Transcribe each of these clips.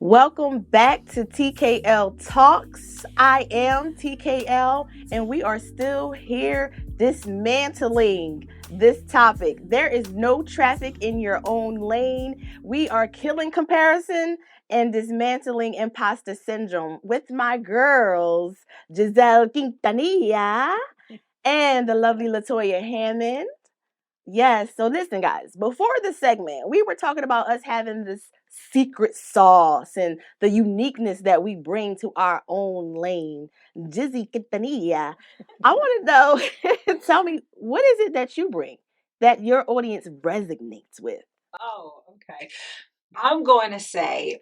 Welcome back to TKL Talks. I am TKL, and we are still here dismantling this topic. There is no traffic in your own lane. We are killing comparison and dismantling imposter syndrome with my girls, Giselle Quintanilla and the lovely Latoya Hammond. Yes. So listen, guys, before the segment, we were talking about us having this secret sauce and the uniqueness that we bring to our own lane. Jizzy Quintanilla. I want to know, tell me, what is it that you bring that your audience resonates with? Oh, okay. I'm going to say,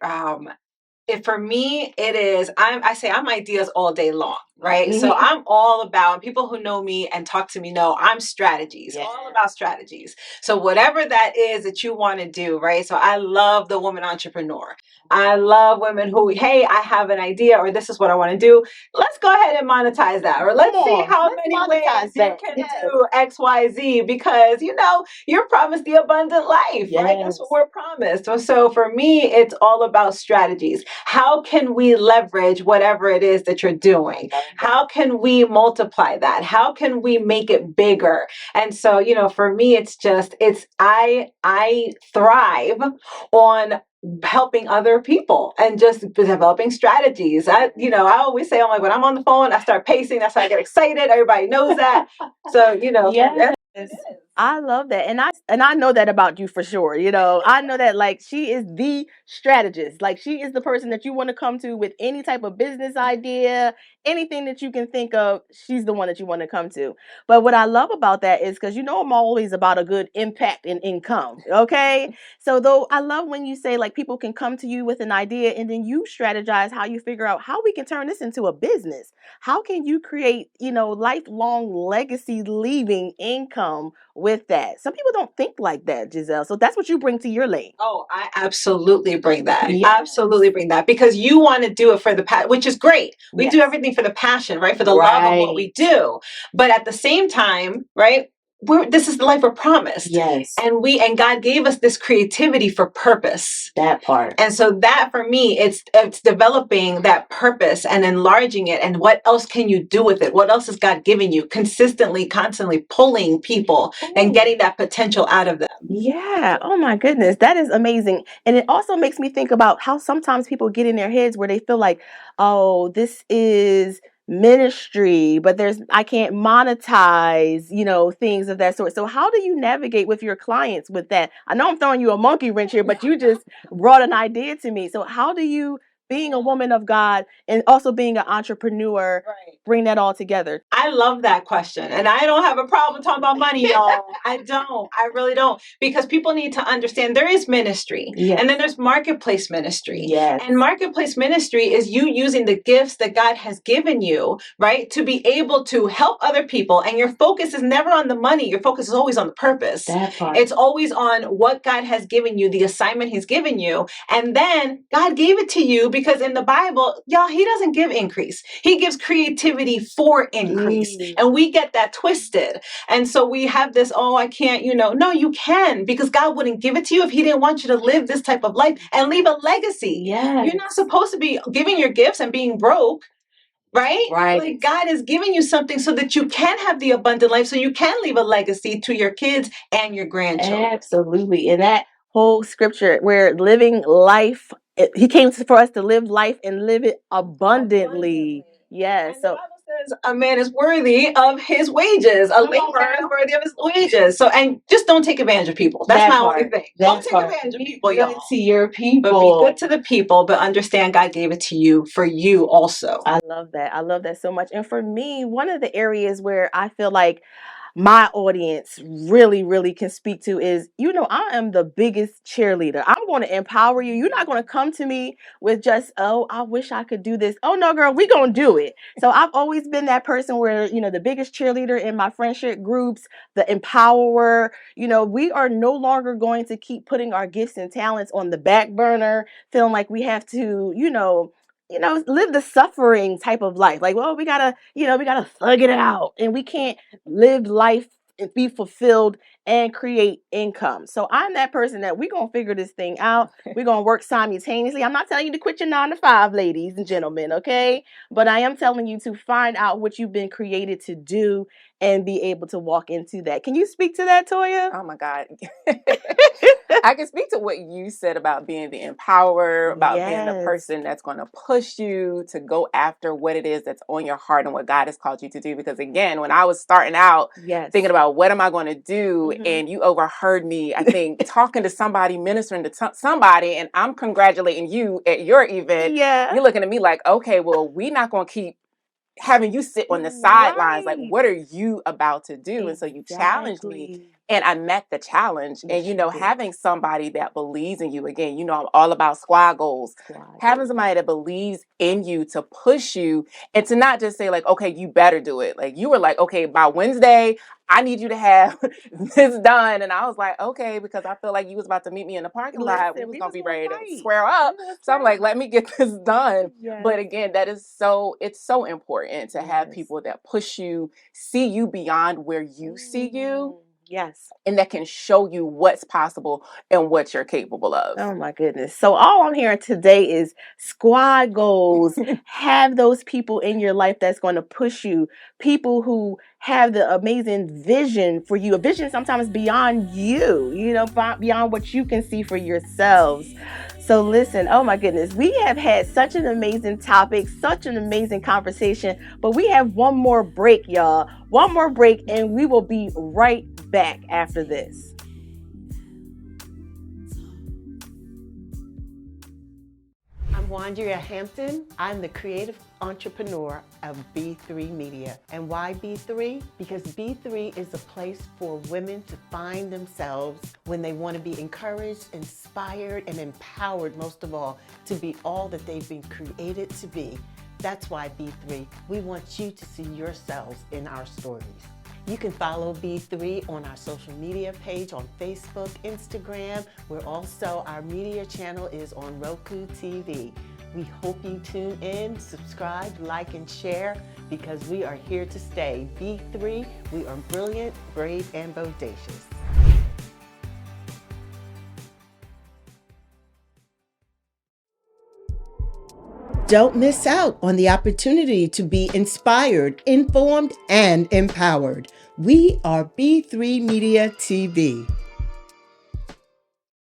for me, it is, I say I'm ideas all day long, right? So I'm all about, people who know me and talk to me know I'm strategies, all about strategies. So whatever that is that you want to do, right? So I love the woman entrepreneur. I love women who, hey, I have an idea or this is what I want to do. Let's go ahead and monetize that. Or let's see how many ways you can do X, Y, Z because, you're promised the abundant life, right? That's what we're promised. So for me, it's all about strategies. How can we leverage whatever it is that you're doing? How can we multiply that? How can we make it bigger? And so, for me, I thrive on helping other people and just developing strategies. I always say, I'm like, when I'm on the phone, I start pacing. That's how I get excited. Everybody knows that. So, Yes. I love that. And I know that about you for sure. I know that like she is the strategist. Like she is the person that you want to come to with any type of business idea, anything that you can think of, she's the one that you want to come to. But what I love about that is because I'm always about a good impact and income. Okay. So though I love when you say like people can come to you with an idea and then you strategize how you figure out how we can turn this into a business. How can you create, lifelong legacy leaving income with that? Some people don't think like that, Giselle. So that's what you bring to your lane. Oh, I absolutely bring that. Yes. Absolutely bring that because you want to do it for the passion, which is great. We do everything for the passion, right? For the love of what we do. But at the same time, right? This is the life we're promised. Yes. And God gave us this creativity for purpose. That part. And so that for me, it's developing that purpose and enlarging it. And what else can you do with it? What else has God given you? Consistently, constantly pulling people and getting that potential out of them. Yeah. Oh my goodness. That is amazing. And it also makes me think about how sometimes people get in their heads where they feel like, oh, this is ministry, but I can't monetize, things of that sort. So how do you navigate with your clients with that? I know I'm throwing you a monkey wrench here, but you just brought an idea to me. So how do you, being a woman of God and also being an entrepreneur, bring that all together? I love that question. And I don't have a problem talking about money, y'all. I don't. I really don't. Because people need to understand there is ministry. Yes. And then there's marketplace ministry. Yes. And marketplace ministry is you using the gifts that God has given you, right? To be able to help other people. And your focus is never on the money. Your focus is always on the purpose. That part. It's always on what God has given you, the assignment he's given you. And then God gave it to you because in the Bible, y'all, he doesn't give increase. He gives creativity for increase. And we get that twisted. And so we have this, oh, I can't, no, you can, because God wouldn't give it to you if he didn't want you to live this type of life and leave a legacy. Yes. You're not supposed to be giving your gifts and being broke. Right? Like God is giving you something so that you can have the abundant life, so you can leave a legacy to your kids and your grandchildren. Absolutely. And that whole scripture where living life, he came for us to live life and live it abundantly. Yes. And so the Bible says a man is worthy of his wages. A laborer is worthy of his wages. So, and just don't take advantage of people. That's my only thing. Don't take advantage of people, y'all. Be good to your people. But be good to the people, but understand God gave it to you for you also. I love that. I love that so much. And for me, one of the areas where I feel like my audience really, really can speak to is, I am the biggest cheerleader. I'm going to empower you. You're not going to come to me with just, oh, I wish I could do this. Oh, no, girl, we're going to do it. So I've always been that person where, the biggest cheerleader in my friendship groups, the empowerer. We are no longer going to keep putting our gifts and talents on the back burner, feeling like we have to, live the suffering type of life. Like, well, we gotta thug it out, and we can't live life and be fulfilled and create income. So I'm that person that we're going to figure this thing out. We're going to work simultaneously. I'm not telling you to quit your 9 to 5, ladies and gentlemen, okay? But I am telling you to find out what you've been created to do and be able to walk into that. Can you speak to that, Toya? Oh my God. I can speak to what you said about being the empowerer, about being the person that's going to push you to go after what it is that's on your heart and what God has called you to do. Because again, when I was starting out thinking about what am I going to do, and you overheard me, I think, talking to somebody, ministering to somebody, and I'm congratulating you at your event. You're looking at me like, okay, well, we're not going to keep having you sit on the sidelines. Like, what are you about to do? And so you challenged me, and I met the challenge. And, having somebody that believes in you, again, I'm all about squad goals. Having somebody that believes in you to push you and to not just say like, okay, you better do it. Like, you were like, okay, by Wednesday, I need you to have this done. And I was like, okay, because I feel like you was about to meet me in the parking lot. We was going to be ready to square up. So I'm like, let me get this done. But again, it's so important to have people that push you, see you beyond where you see you. Yes. And that can show you what's possible and what you're capable of. Oh my goodness. So all I'm hearing today is squad goals. Have those people in your life that's going to push you. People who have the amazing vision for you. A vision sometimes beyond you, beyond what you can see for yourselves. So listen, oh my goodness, we have had such an amazing topic, such an amazing conversation, but we have one more break, y'all. One more break, and we will be right back after this. I'm Wandria Hampton. I'm the creative entrepreneur of B3 Media. And why B3? Because B3 is a place for women to find themselves when they want to be encouraged, inspired, and empowered, most of all, to be all that they've been created to be. That's why B3. We want you to see yourselves in our stories. You can follow B3 on our social media page on Facebook, Instagram. Our media channel is on Roku TV. We hope you tune in, subscribe, like, and share, because we are here to stay. B3, we are brilliant, brave, and bodacious. Don't miss out on the opportunity to be inspired, informed, and empowered. We are B3 Media TV.